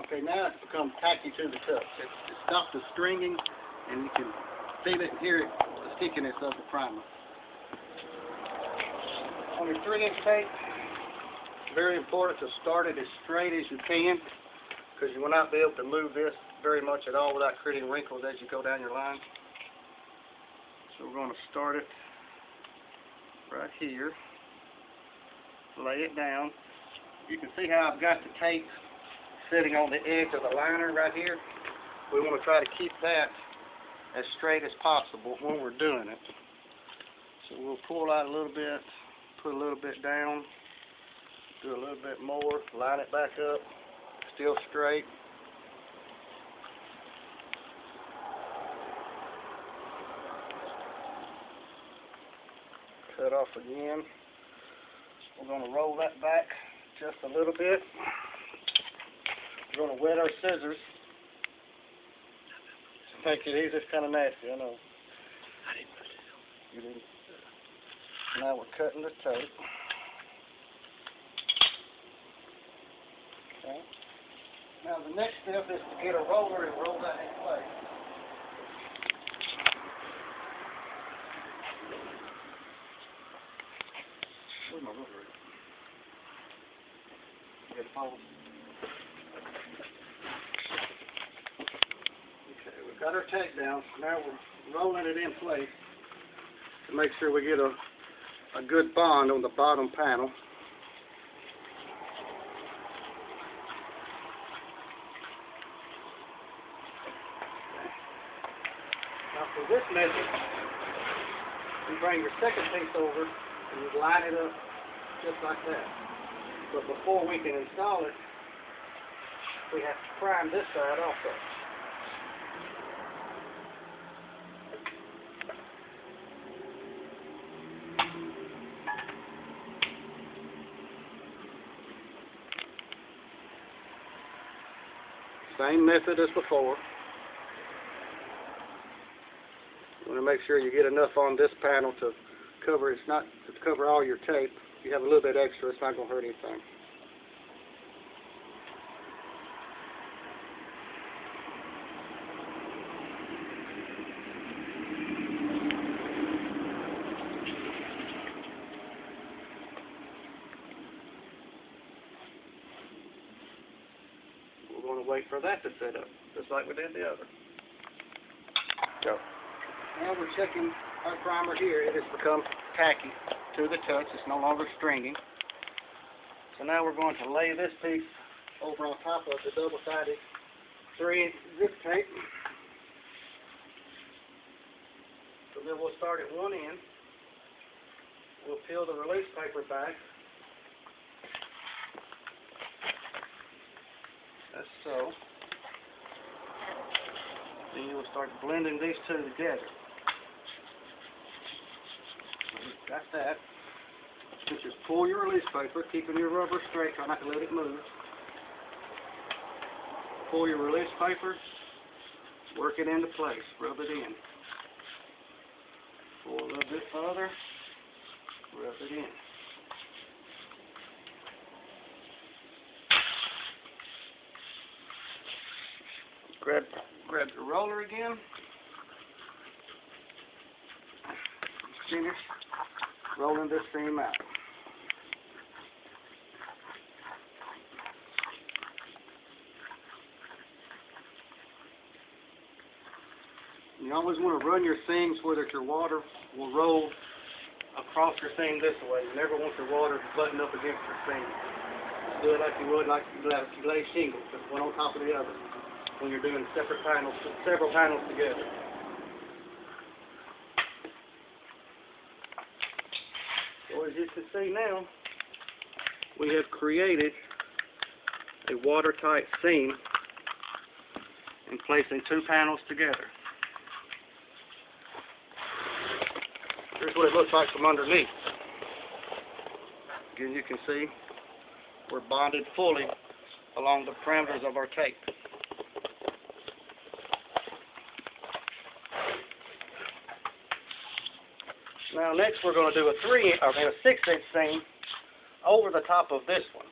Okay, now it's become tacky to the touch. It stopped the stringing, and you can feel it and hear it, the stickiness of the primer. On your 3-inch tape, very important to start it as straight as you can, because you will not be able to move this very much at all without creating wrinkles as you go down your line. So we're going to start it right here, lay it down. You can see how I've got the tape sitting on the edge of the liner right here. We want to try to keep that as straight as possible when we're doing it. So we'll pull out a little bit, put a little bit down, do a little bit more, line it back up, still straight. Cut off again. We're going to roll that back just a little bit. We're going to wet our scissors. Take it easy, it's kind of nasty, I know. You didn't. Now we're cutting the tape. Okay. Now the next step is to get a roller and roll that in place. Where's my roller at? Get a pole. Okay, we've got our tape down. Now we're rolling it in place to make sure we get a good bond on the bottom panel. Now for this method, you bring your second piece over and you line it up just like that. But before we can install it, we have to prime this side also. Same method as before. You want to make sure you get enough on this panel to cover. It's not to cover all your tape. If you have a little bit extra, it's not going to hurt anything. We're going to wait for that to set up, just like we did the other. Go. Now we're checking our primer here. It has become tacky to the touch. It's no longer stringing. So now we're going to lay this piece over on top of the double-sided 3-inch zip tape. So then we'll start at one end. We'll peel the release paper back. That's so. Then you will start blending these two together. Got that. You just pull your release paper, keeping your rubber straight, try not to let it move. Pull your release paper, work it into place, rub it in. Pull a little bit further, rub it in. Grab the roller again. Finish rolling this seam out. You always want to run your seams where that your water will roll across your seam this way. You never want your water buttoned up against your seam. Do it like you would like you lay shingles, just one on top of the other when you're doing separate panels, several panels together. So as you can see now, we have created a watertight seam in placing two panels together. Here's what it looks like from underneath. Again, you can see we're bonded fully along the parameters of our tape. Now next we're going to do a 6-inch seam over the top of this one.